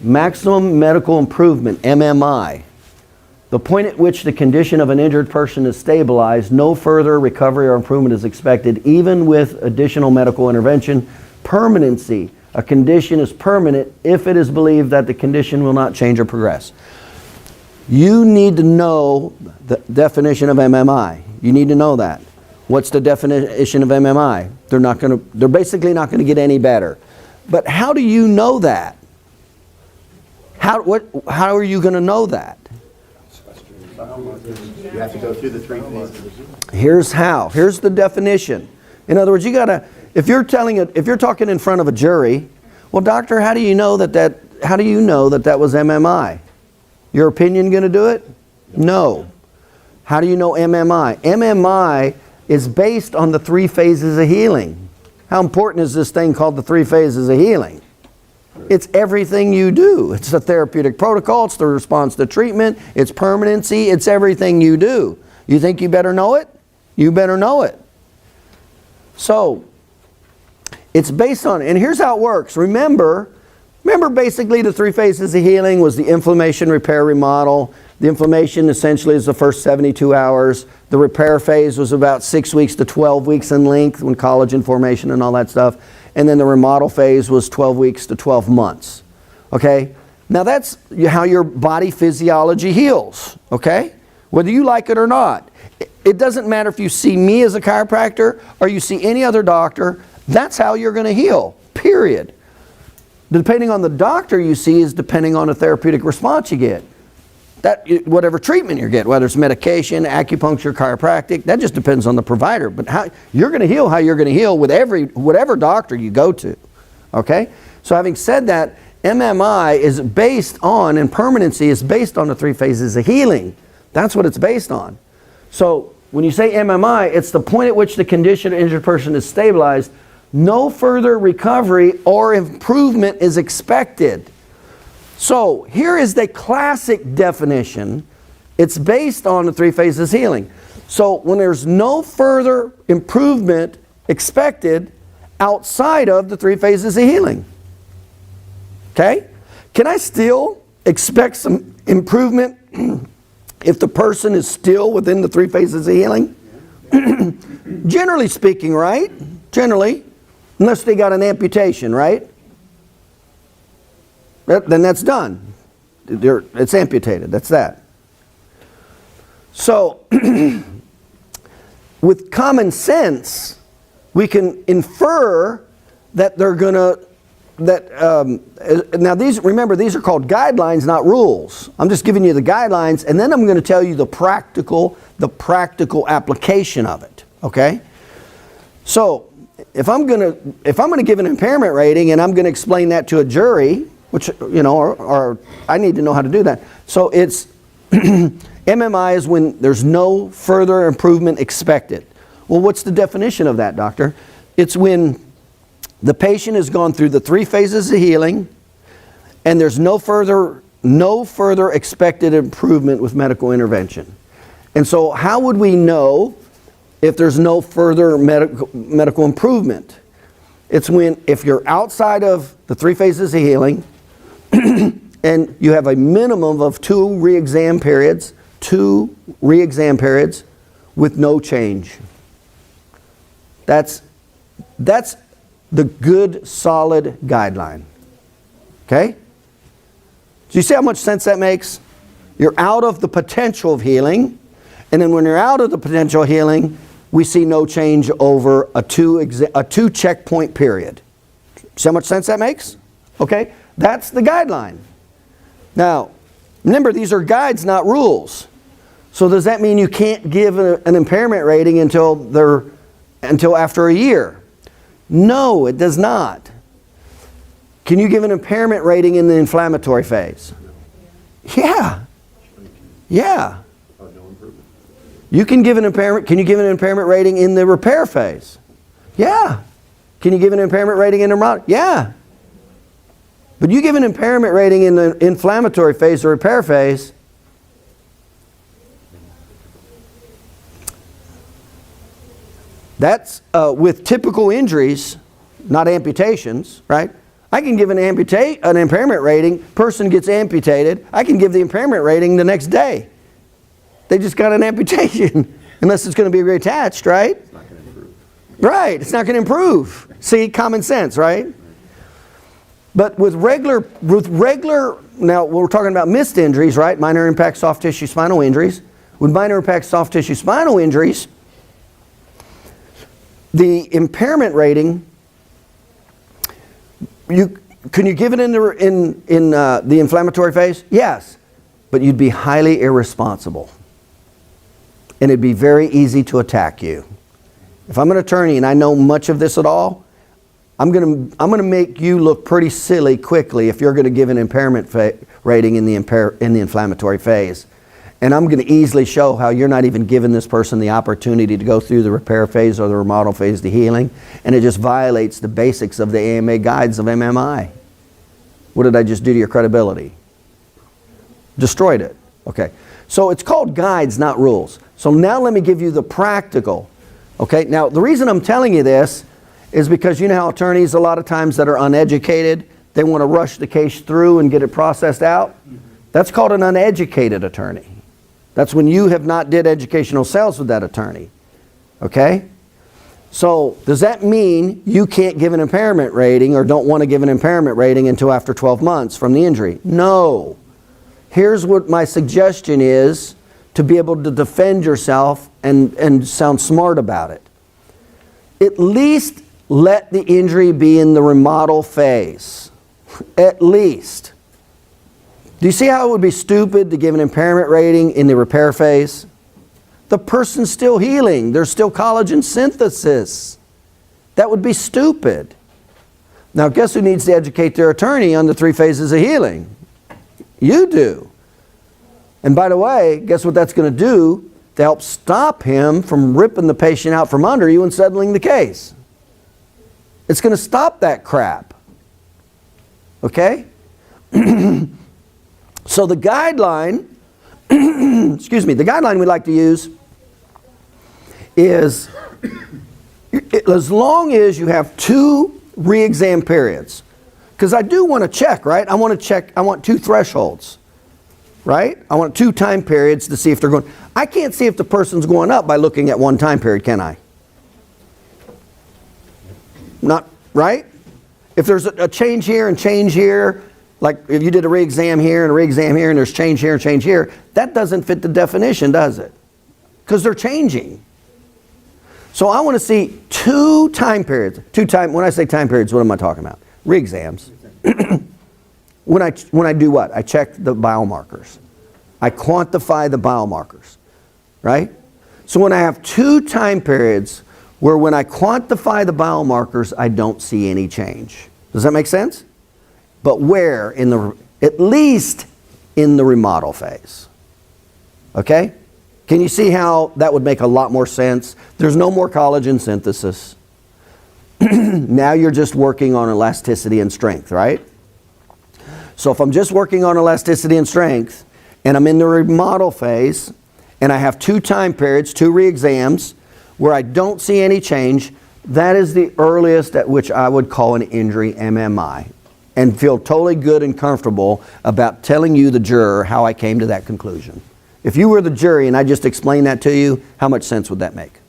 maximum medical improvement, MMI. The point at which the condition of an injured person is stabilized, no further recovery or improvement is expected, even with additional medical intervention. Permanency. A condition is permanent if it is believed that the condition will not change or progress. You need to know the definition of MMI. You need to know that. What's the definition of MMI? They're basically not going to get any better. But how do you know that? How are you going to know that? You have to go through the three phases. Here's how. Here's the definition. In other words, you gotta. If you're talking in front of a jury, well, doctor, how do you know that was MMI? Your opinion going to do it? No. How do you know MMI? MMI is based on the three phases of healing. How important is this thing called the three phases of healing? It's everything you do. It's the therapeutic protocol, it's the response to treatment, it's permanency, it's everything you do. You think you better know it? You better know it. So, it's based on, and here's how it works. Remember basically the three phases of healing was the inflammation, repair, remodel. The inflammation essentially is the first 72 hours. The repair phase was about 6 weeks to 12 weeks in length when collagen formation and all that stuff. And then the remodel phase was 12 weeks to 12 months. Okay? Now that's how your body physiology heals. Okay? Whether you like it or not. It doesn't matter if you see me as a chiropractor or you see any other doctor. That's how you're going to heal. Period. Depending on the doctor you see is depending on the therapeutic response you get. Whatever treatment you get, whether it's medication, acupuncture, chiropractic, that just depends on the provider. But how you're going to heal with whatever doctor you go to. Okay? So having said that, MMI is based on, and permanency is based on the three phases of healing. That's what it's based on. So when you say MMI, it's the point at which the condition of an injured person is stabilized. No further recovery or improvement is expected. So here is the classic definition. It's based on the three phases of healing. So when there's no further improvement expected outside of the three phases of healing. Okay? Can I still expect some improvement if the person is still within the three phases of healing? Generally speaking, right? Generally. Unless they got an amputation, right? Then that's done. It's amputated. That's that. So, with common sense, we can infer that they're going to, now remember, these are called guidelines, not rules. I'm just giving you the guidelines, and then I'm going to tell you the practical application of it. Okay? So, if I'm going to give an impairment rating and I'm going to explain that to a jury, which, or I need to know how to do that. So it's, MMI is when there's no further improvement expected. Well, what's the definition of that, doctor? It's when the patient has gone through the three phases of healing and there's no further expected improvement with medical intervention. And so how would we know if there's no further medical improvement? It's if you're outside of the three phases of healing and you have a minimum of two re-exam periods with no change. That's the good, solid guideline. Okay? Do you see how much sense that makes? You're out of the potential of healing, and then when you're out of the potential healing, we see no change over a two checkpoint period. See how much sense that makes? Okay? That's the guideline. Now, remember, these are guides, not rules. So does that mean you can't give an impairment rating until after a year? No, it does not. Can you give an impairment rating in the inflammatory phase? Yeah. Yeah. You can give an impairment. Can you give an impairment rating in the repair phase? Yeah. Can you give an impairment rating in the remodel? Yeah. But you give an impairment rating in the inflammatory phase or repair phase, that's with typical injuries, not amputations, right? I can give an impairment rating, person gets amputated, I can give the impairment rating the next day. They just got an amputation, unless it's going to be reattached, right? It's not going to improve. Right, it's not going to improve. See, common sense, right? But with regular, now we're talking about missed injuries, right? Minor impact soft tissue spinal injuries. With minor impact soft tissue spinal injuries, the impairment rating, can you give it in the inflammatory phase? Yes, but you'd be highly irresponsible. And it'd be very easy to attack you. If I'm an attorney and I know much of this at all, I'm gonna make you look pretty silly quickly if you're gonna give an impairment rating in the inflammatory phase. And I'm gonna easily show how you're not even giving this person the opportunity to go through the repair phase or the remodel phase to healing, and it just violates the basics of the AMA guides of MMI. What did I just do to your credibility? Destroyed it. Okay. So it's called guides, not rules. So now let me give you the practical. Okay. Now the reason I'm telling you this is because you know how attorneys a lot of times that are uneducated, they want to rush the case through and get it processed out. That's called an uneducated attorney. That's when you have not did educational sales with that attorney. Okay? So does that mean you can't give an impairment rating or don't want to give an impairment rating until after 12 months from the injury? No. Here's what my suggestion is to be able to defend yourself and sound smart about it. At least let the injury be in the remodel phase. At least. Do you see how it would be stupid to give an impairment rating in the repair phase? The person's still healing. There's still collagen synthesis. That would be stupid. Now, guess who needs to educate their attorney on the 3 phases of healing? You do. And by the way, guess what that's going to do to help stop him from ripping the patient out from under you and settling the case? It's going to stop that crap. Okay? So the guideline, excuse me, the guideline we like to use is as long as you have 2 re-exam periods. Because I do want to check, right? I want to check, I want 2 thresholds, right? I want 2 time periods to see if they're going. I can't see if the person's going up by looking at 1 time period, can I? Not, right? If there's a change here and change here, like if you did a re-exam here and a re-exam here and there's change here and change here, that doesn't fit the definition, does it? Because they're changing. So I want to see 2 time periods. When I say time periods, what am I talking about? Re-exams. When I do what? I check the biomarkers. I quantify the biomarkers, right? So when I have 2 time periods where when I quantify the biomarkers, I don't see any change. Does that make sense? But where? At least in the remodel phase. Okay? Can you see how that would make a lot more sense? There's no more collagen synthesis. Now you're just working on elasticity and strength, right? So if I'm just working on elasticity and strength, and I'm in the remodel phase, and I have 2 time periods, 2 re-exams, where I don't see any change, that is the earliest at which I would call an injury MMI, and feel totally good and comfortable about telling you, the juror, how I came to that conclusion. If you were the jury and I just explained that to you, how much sense would that make?